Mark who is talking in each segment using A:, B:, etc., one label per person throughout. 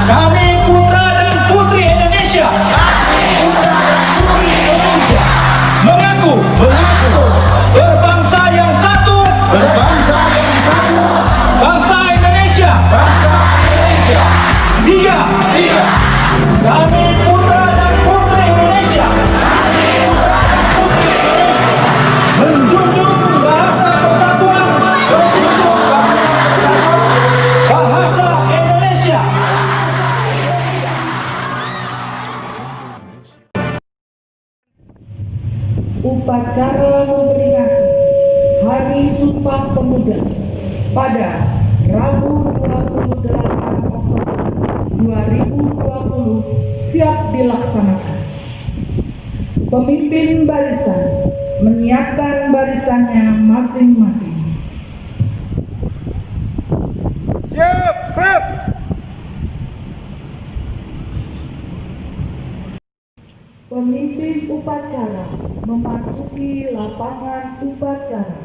A: Kami putra dan putri Indonesia. Mengaku berbangsa yang satu, bangsa Indonesia. Tiga. Kami putra dan putri Indonesia. Menjunjung bahasa persatuan, bahasa Indonesia.
B: Upacara memperingati Hari Sumpah Pemuda pada Rabu 28 Oktober 2020 siap dilaksanakan. Pemimpin barisan menyiapkan barisannya masing-masing.
C: Siap, gerak!
B: Pemimpin upacara memasuki lapangan upacara.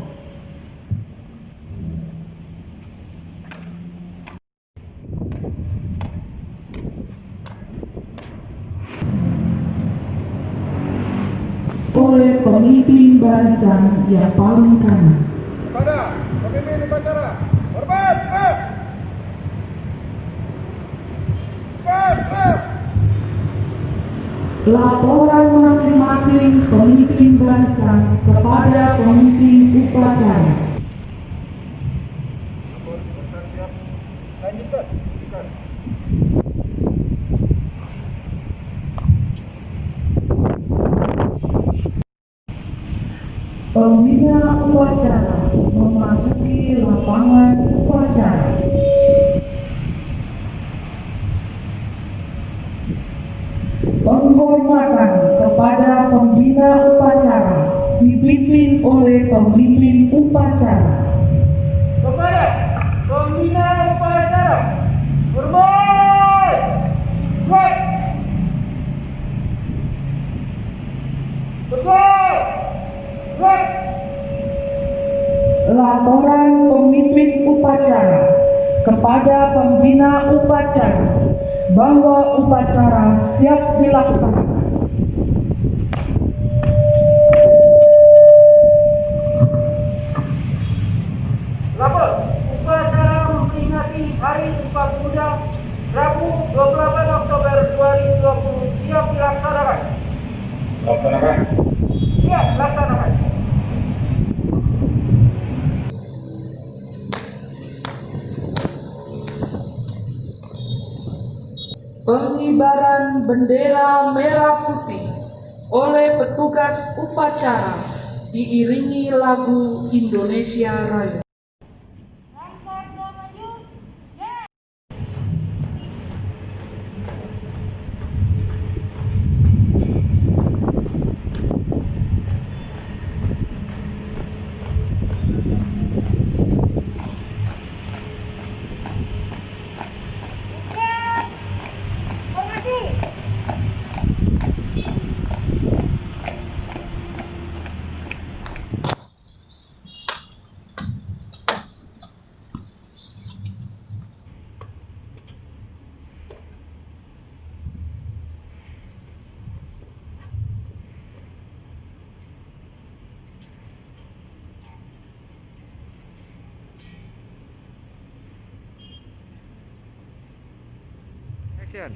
B: Oleh pemimpin barisan yang paling kanan.
C: Kepada pemimpin upacara, hormat, gerak! Gerak!
B: Laporan masing-masing pemimpin barisan kepada pemimpin upacara.
C: Lanjutkan.
B: Pembina upacara memasuki lapangan upacara. Penghormatan kepada pembina upacara dipimpin oleh pemimpin upacara.
C: Kepada pembina upacara, hormat! Gerak! Tegak! Gerak!
B: Laporan pemimpin upacara kepada pembina upacara bahwa upacara siap dilaksanakan.
C: Lapor, upacara memperingati Hari Sumpah Pemuda Rabu 28 Oktober 2020 siap dilaksanakan. Siap dilaksanakan.
B: Pengibaran bendera merah putih oleh petugas upacara diiringi lagu Indonesia Raya.
C: Action.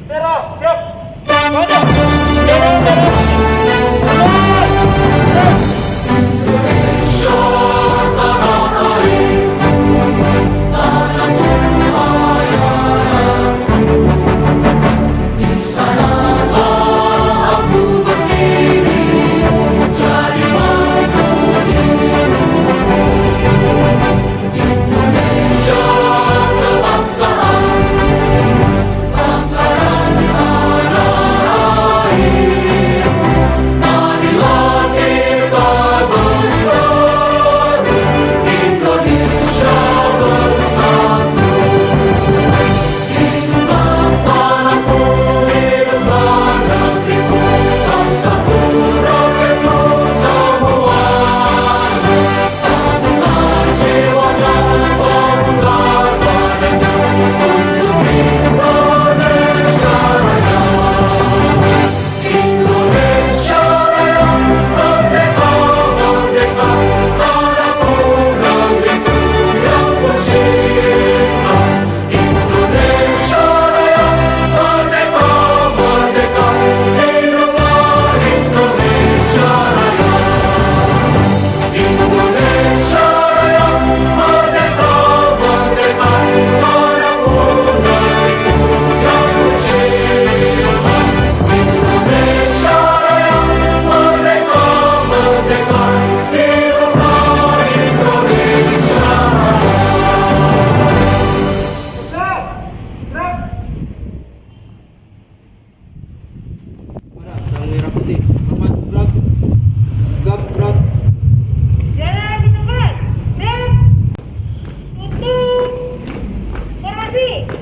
A: Bendera siap. Pada. Bendera.
D: Denen.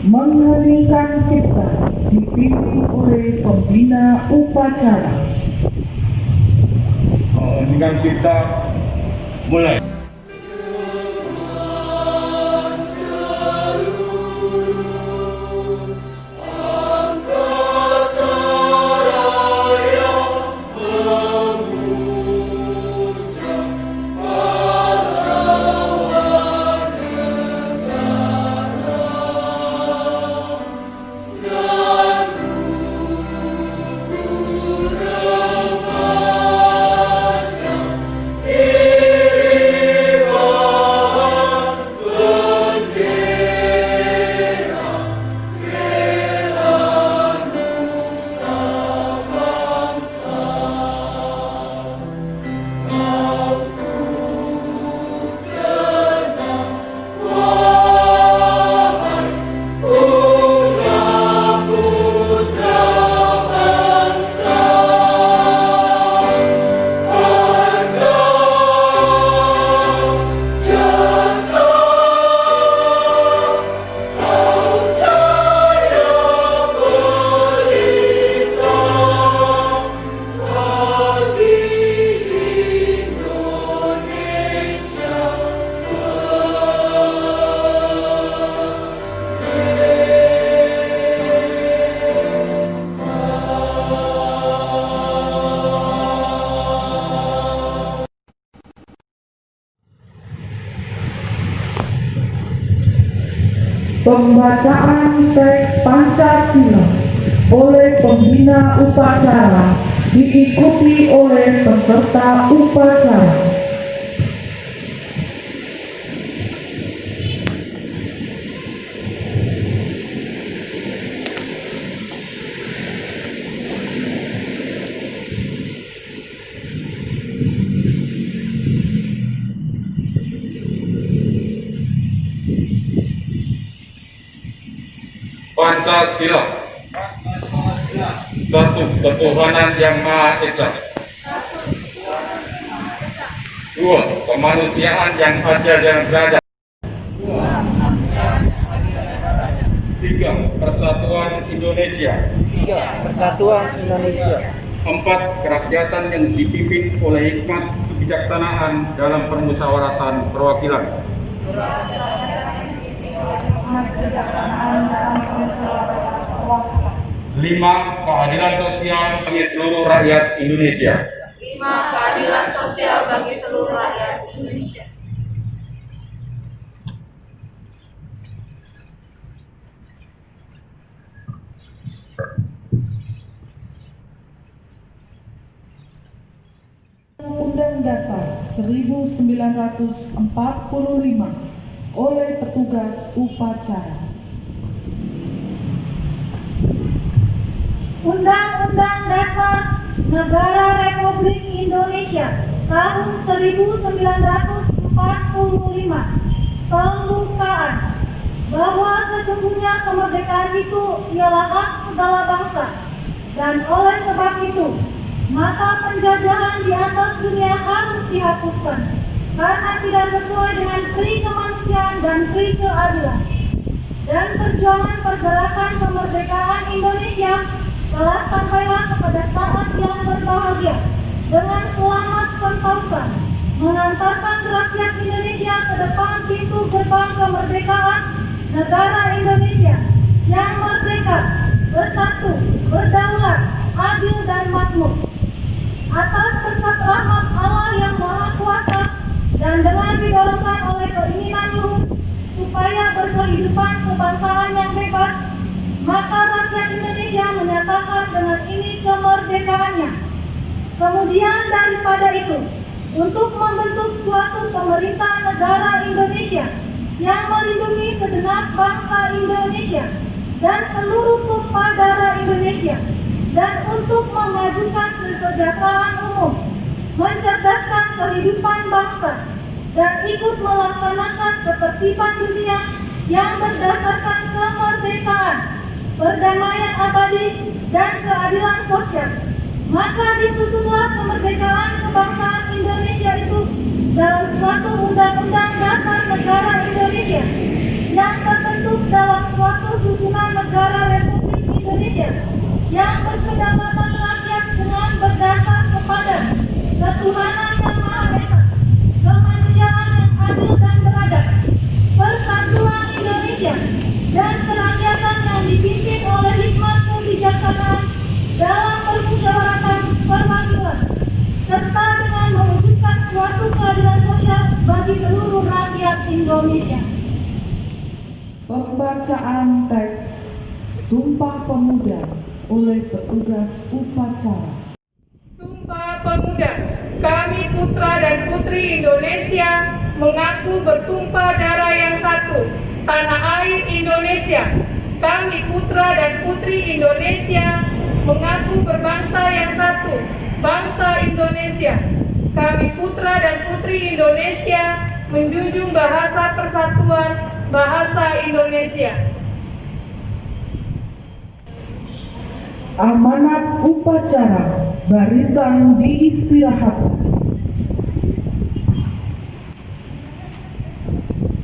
B: Mengheningkan cipta dipimpin oleh pembina upacara.
A: Dengan kita mulai.
B: Pembacaan teks Pancasila oleh pembina upacara diikuti oleh peserta upacara.
A: Pancasila. Satu ketuhanan yang Maha Esa. Dua, kemanusiaan yang adil dan beradab. Tiga, persatuan Indonesia. Empat, kerakyatan yang dipimpin oleh hikmat kebijaksanaan dalam permusyawaratan perwakilan. Lima, keadilan sosial bagi seluruh rakyat Indonesia.
D: Keadilan sosial bagi seluruh rakyat Indonesia.
B: Undang Dasar 1945 oleh petugas upacara.
D: Undang-Undang Dasar Negara Republik Indonesia tahun 1945 pembukaan bahwa sesungguhnya kemerdekaan itu ialah hak segala bangsa, dan oleh sebab itu maka penjajahan di atas dunia harus dihapuskan karena tidak sesuai dengan pri kemanusiaan dan pri keadilan. Dan perjuangan pergerakan kemerdekaan Indonesia telah sampailah kepada saat yang berbahagia dengan selamat sentosa mengantarkan rakyat Indonesia ke depan pintu gerbang kemerdekaan negara Indonesia yang merdeka, bersatu, berdaulat, adil dan makmur. Atas berkat rahmat Allah yang Maha Kuasa dan dengan didorongkan oleh keinginan luhur supaya berkehidupan kebangsaan yang bebas, maka rakyat Indonesia menyatakan dengan ini kemerdekaannya. Kemudian daripada itu, untuk membentuk suatu pemerintah negara Indonesia yang melindungi segenap bangsa Indonesia dan seluruh tumpah darah Indonesia, dan untuk memajukan kesejahteraan umum, mencerdaskan kehidupan bangsa, dan ikut melaksanakan ketertiban dunia yang berdasarkan kemerdekaan, perdamaian abadi, dan keadilan sosial. Maka disusunlah kemerdekaan kebangsaan Indonesia itu dalam suatu undang-undang dasar negara Indonesia yang terbentuk dalam suatu susunan negara Republik Indonesia yang berkedaulatan rakyat dengan berdasar kepada ketuhanan yang Maha Esa, kemanusiaan yang adil dan beradab, persatuan Indonesia, dan kerakyatan yang dipimpin oleh hikmat kebijaksanaan dalam permusyawaratan perwakilan, serta dengan mewujudkan suatu keadilan sosial bagi seluruh rakyat Indonesia.
B: Pembacaan teks Sumpah Pemuda oleh petugas upacara.
E: Sumpah Pemuda, kami putra dan putri Indonesia mengaku bertumpah darah yang satu, tanah air Indonesia. Kami putra dan putri Indonesia mengaku berbangsa yang satu, bangsa Indonesia. Kami putra dan putri Indonesia menjunjung bahasa persatuan, bahasa Indonesia.
B: Amanat upacara, barisan diistirahatkan.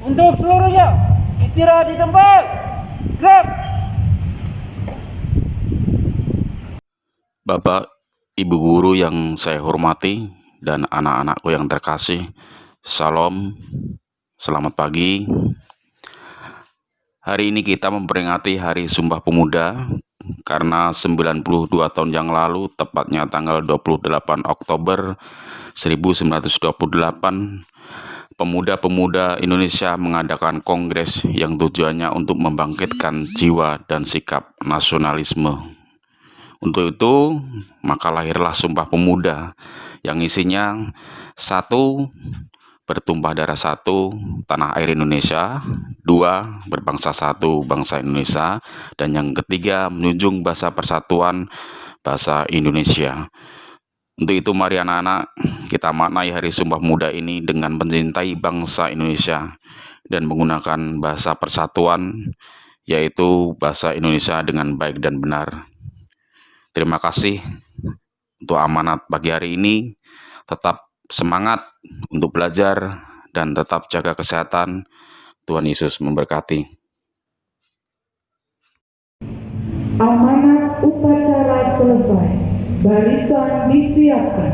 C: Untuk seluruhnya, istirahat di tempat. Gerak.
F: Bapak, Ibu guru yang saya hormati, dan anak-anakku yang terkasih, Salam, selamat pagi. Hari ini kita memperingati Hari Sumpah Pemuda, karena 92 tahun yang lalu, tepatnya tanggal 28 Oktober 1928, pemuda-pemuda Indonesia mengadakan kongres yang tujuannya untuk membangkitkan jiwa dan sikap nasionalisme. Untuk itu, maka lahirlah Sumpah Pemuda yang isinya: 1. Bertumpah darah satu, tanah air Indonesia. 2. Berbangsa satu, bangsa Indonesia. Dan yang ketiga, menjunjung bahasa persatuan, bahasa Indonesia. Untuk itu, mari anak-anak, kita maknai Hari Sumpah Pemuda ini dengan mencintai bangsa Indonesia dan menggunakan bahasa persatuan, yaitu bahasa Indonesia dengan baik dan benar. Terima kasih untuk amanat pagi hari ini. Tetap semangat untuk belajar dan tetap jaga kesehatan. Tuhan Yesus memberkati.
B: Amanat upacara selesai. Barisan disiapkan.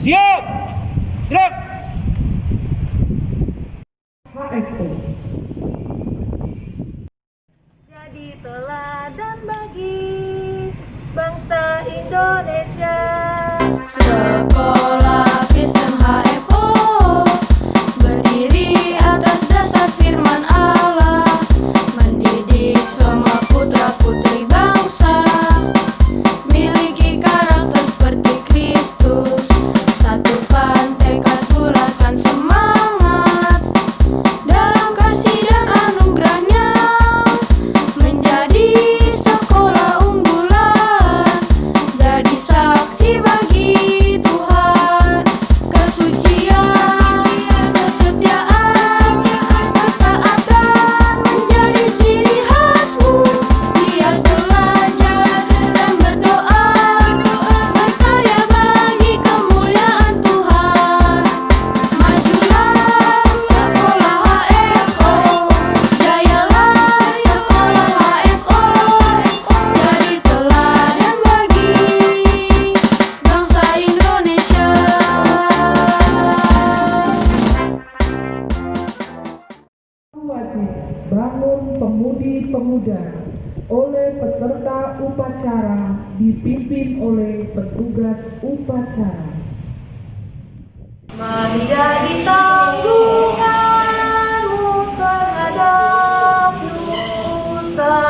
C: Siap. Gerak.
B: HFO.
D: Jadi teladan bagi bangsa Indonesia.
G: Sekolah Kristen HFO berdiri atas dasar firman Allah, mendidik semua putra-putri bangsa, miliki karakter seperti Kristus, satukan tekad, bulatkan semangat, dalam kasih dan anugerahnya, menjadi sekolah unggulan, jadi saksi bagi Tuhan, kesucian, kesetiaan, ketaatan menjadi ciri khasmu. Giat belajar dan berdoa, berkarya bagi kemuliaan Tuhan. Majulah sekolah HFO, jayalah sekolah HFO, jadi teladan bagi bangsa Indonesia.
B: Wajib bangun pemudi-pemuda oleh peserta upacara dipimpin oleh petugas upacara.
D: Menjadi tanggunganmu terhadap nusa.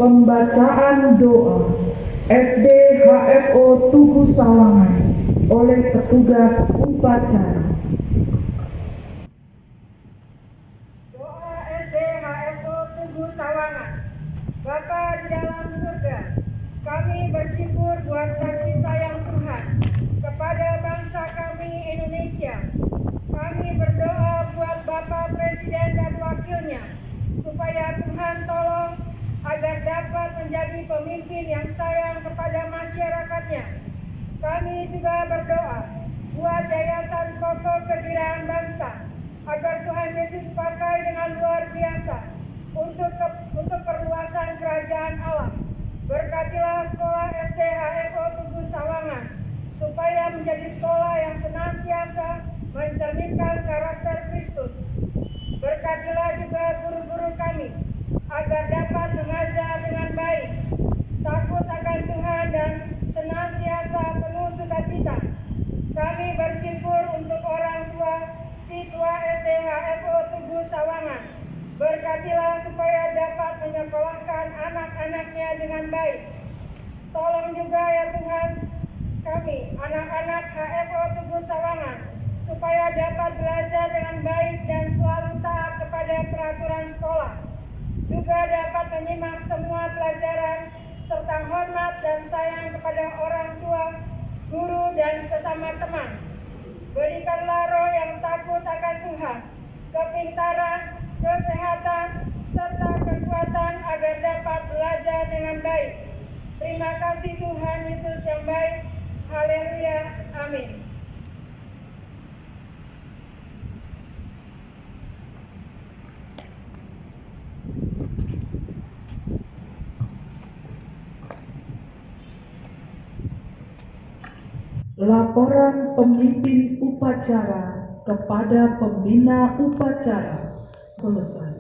B: Pembacaan doa SD HFO Tugu Sawangan oleh petugas upacara.
H: Doa SD HFO Tugu Sawangan. Bapa di dalam surga, kami bersyukur buat kasih sayang Tuhan kepada bangsa kami Indonesia. Kami berdoa buat Bapak Presiden dan Wakilnya, supaya Tuhan tolong agar dapat menjadi pemimpin yang sayang kepada masyarakatnya. Kami juga berdoa buat Yayasan Pokok Kegiraan Bangsa, agar Tuhan Yesus pakai dengan luar biasa untuk perluasan kerajaan Allah. Berkatilah sekolah SD HFO Tugu Sawangan, supaya menjadi sekolah yang senantiasa mencerminkan karakter Kristus. Berkatilah juga guru-guru kami, agar dapat mengajar dengan baik, takut akan Tuhan dan senantiasa penuh sukacita. Kami bersyukur untuk orang tua siswa SD HFO Tugu Sawangan. Berkatilah supaya dapat menyekolahkan anak-anaknya dengan baik. Tolong juga ya Tuhan kami, anak-anak HFO Tugu Sawangan, supaya dapat belajar dengan baik dan selalu taat kepada peraturan sekolah. Juga dapat menyimak semua pelajaran serta hormat dan sayang kepada orang tua, guru, dan sesama teman. Berikanlah roh yang takut akan Tuhan, kepintaran, kesehatan, serta kekuatan agar dapat belajar dengan baik. Terima kasih Tuhan Yesus yang baik. Haleluya. Amin.
B: Laporan pemimpin upacara kepada pembina upacara selesai.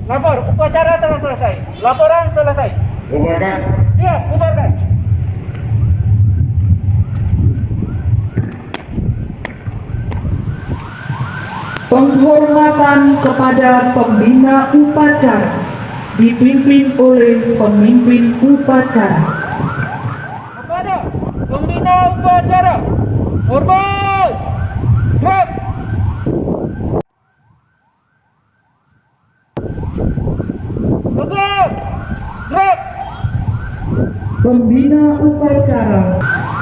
C: Lapor, upacara telah selesai. Laporan selesai.
A: Bubarkan.
C: Siap, bubarkan.
B: Penghormatan kepada pembina upacara dipimpin oleh pemimpin upacara.
C: Kepada pembina upacara, hormat. Gerak. Tegak. Gerak.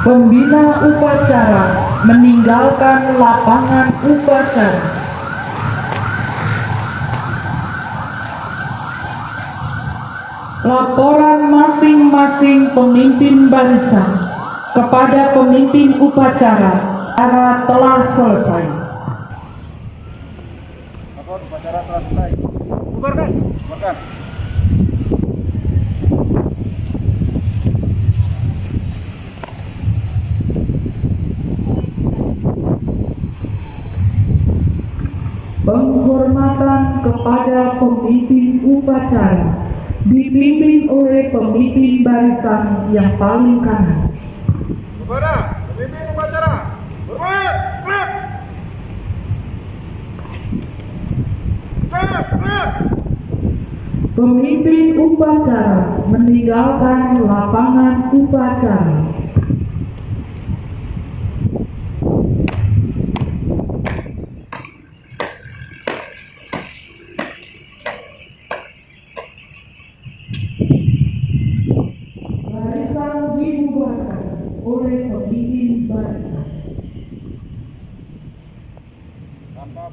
B: Pembina upacara meninggalkan lapangan upacara. Laporan masing-masing pemimpin barisan kepada pemimpin upacara telah selesai.
C: Lapor, upacara telah selesai. Bubarkan. Bubarkan.
B: Penghormatan kepada pemimpin upacara dipimpin oleh pemimpin barisan yang paling kanan.
C: Kepada pemimpin upacara, hormat. Gerak. Tegak. Gerak.
B: Pemimpin upacara meninggalkan lapangan upacara. Barisan dibubarkan oleh pemimpin barisan.
C: Tanpa